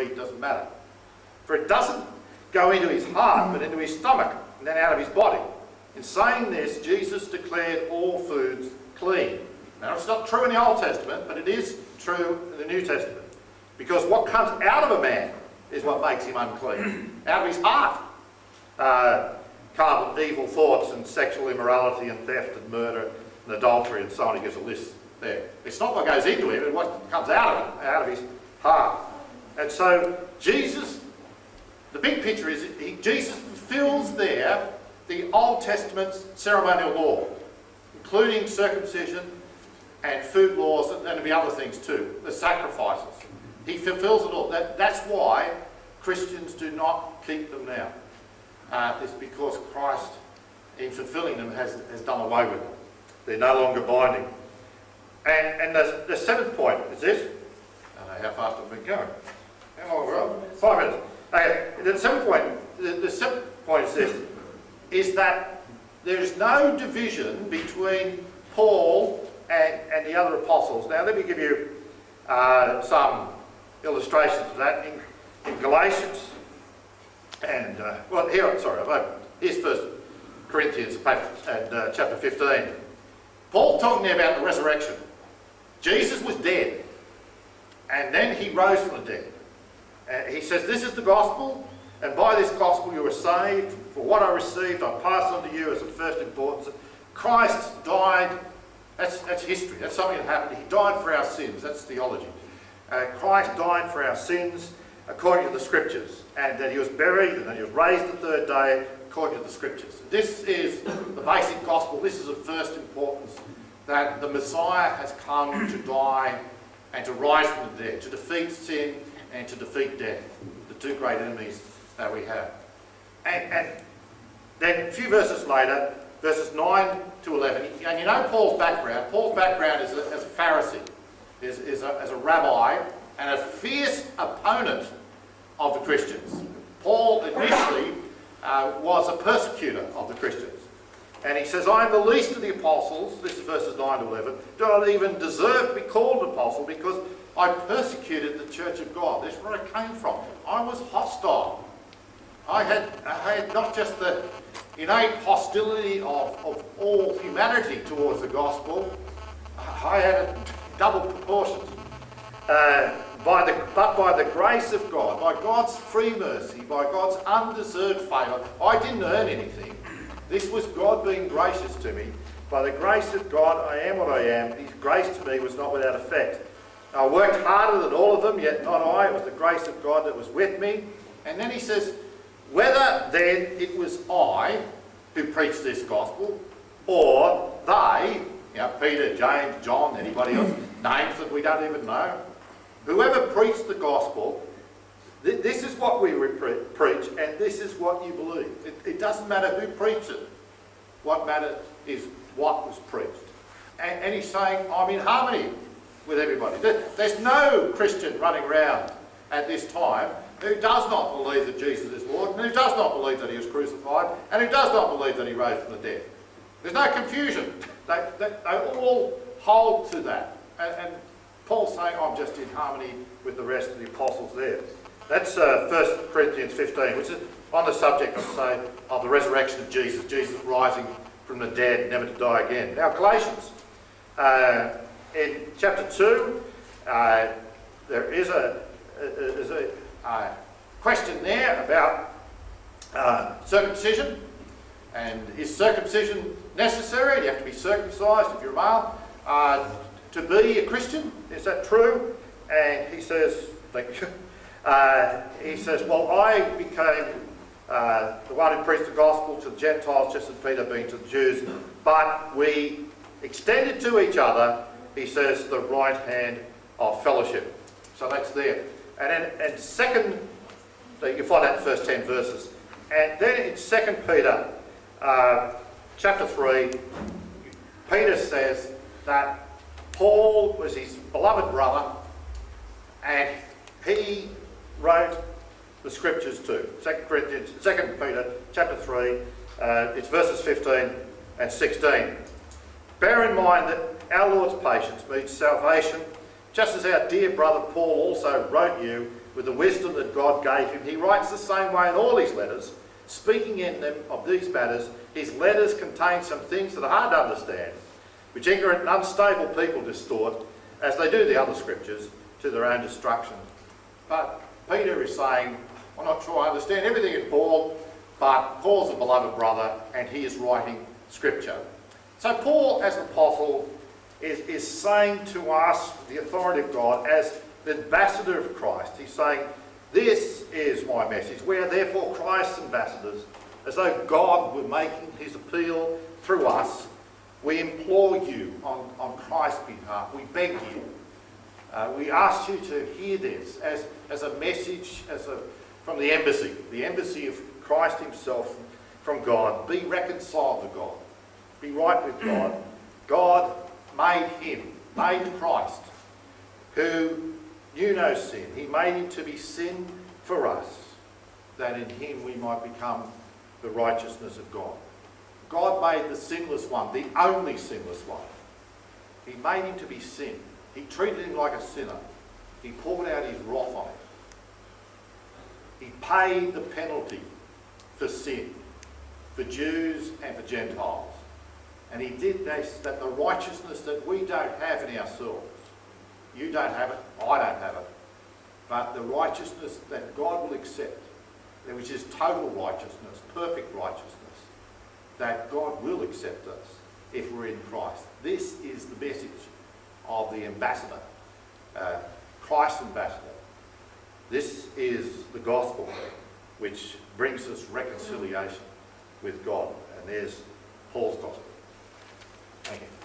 it doesn't matter. For it doesn't go into his heart, but into his stomach, and then out of his body. In saying this, Jesus declared all foods clean. Now, it's not true in the Old Testament, but it is true in the New Testament. Because what comes out of a man is what makes him unclean. Out of his heart come evil thoughts and sexual immorality and theft and murder and adultery and so on. He gives a list there. It's not what goes into him, it's what comes out of him, out of his heart. And so Jesus, the big picture is Jesus fulfills there the Old Testament's ceremonial law, including circumcision and food laws, and there'll be other things too, the sacrifices. He fulfills it all. That's why Christians do not keep them now. It's because Christ, in fulfilling them, has done away with them. They're no longer binding. And the seventh point is this. I don't know how fast I've been going. How long are we on? 5 minutes. Okay, the seventh point is this, is that there is no division between Paul and the other apostles. Now let me give you some illustrations of that in Galatians. And, well, here's 1 Corinthians chapter 15. Paul talking there about the resurrection. Jesus was dead, and then he rose from the dead. He says, this is the gospel, and by this gospel you are saved. For what I received, I pass on to you as of first importance. Christ died, that's history, that's something that happened. He died for our sins, that's theology. Christ died for our sins according to the scriptures, and that he was buried and that he was raised the third day according to the scriptures. This is the basic gospel. This is of first importance, that the Messiah has come to die and to rise from the dead, to defeat sin and to defeat death, the two great enemies that we have. And then a few verses later, verses 9 to 11, and you know Paul's background. Paul's background is as a Pharisee, as a rabbi, and a fierce opponent of the Christians. Paul initially was a persecutor of the Christians. And he says, I am the least of the apostles, this is verses 9 to 11, do not even deserve to be called an apostle because I persecuted the church of God. That's where I came from. I was hostile. I had not just the innate hostility of all humanity towards the gospel, I had a double proportions. But by the grace of God, by God's free mercy, by God's undeserved favour, I didn't earn anything. This was God being gracious to me. By the grace of God, I am what I am. His grace to me was not without effect. I worked harder than all of them, yet not I. It was the grace of God that was with me. And then he says, whether then it was I who preached this gospel, or they, you know, Peter, James, John, anybody else, names that we don't even know, whoever preached the gospel, this is what we preach, and this is what you believe. It doesn't matter who preached it. What matters is what was preached. And he's saying, I'm in harmony with everybody. There's no Christian running around at this time who does not believe that Jesus is Lord, and who does not believe that he was crucified, and who does not believe that he rose from the dead. There's no confusion. They all hold to that. And Paul's saying, I'm just in harmony with the rest of the apostles there. That's 1 Corinthians 15, which is on the subject, I say, of the resurrection of Jesus, Jesus rising from the dead, never to die again. Now, Galatians, in chapter 2, there is a question there about circumcision. And is circumcision necessary? Do you have to be circumcised if you're a male to be a Christian? Is that true? And he says, thank you. He says, well, I became the one who preached the gospel to the Gentiles, just as Peter being to the Jews, but we extended to each other, he says, the right hand of fellowship. So that's there. And then in second, you can find that in the first 10 verses. And then in 2 Peter chapter 3, Peter says that Paul was his beloved brother, and he wrote the scriptures too. 2 Peter chapter 3, it's verses 15 and 16. Bear in mind that our Lord's patience means salvation, just as our dear brother Paul also wrote you with the wisdom that God gave him. He writes the same way in all his letters, speaking in them of these matters. His letters contain some things that are hard to understand, which ignorant and unstable people distort, as they do the other scriptures, to their own destruction. But Peter is saying, I'm not sure I understand everything in Paul, but Paul's a beloved brother and he is writing scripture. So Paul, as an apostle, is saying to us, the authority of God, as the ambassador of Christ, he's saying, this is my message. We are therefore Christ's ambassadors, as though God were making his appeal through us. We implore you on Christ's behalf. We beg you. We ask you to hear this as a message from the embassy of Christ himself from God. Be reconciled to God. Be right with God. God made him, made Christ, who knew no sin. He made him to be sin for us, that in him we might become the righteousness of God. God made the sinless one, the only sinless one. He made him to be sin. He treated him like a sinner. He poured out his wrath on him. He paid the penalty for sin, for Jews and for Gentiles. And he did this, that the righteousness that we don't have in ourselves, you don't have it, I don't have it, but the righteousness that God will accept, which is total righteousness, perfect righteousness, that God will accept us if we're in Christ. This is the message of the ambassador, Christ's ambassador. This is the gospel which brings us reconciliation with God. And there's Paul's gospel. Thank you.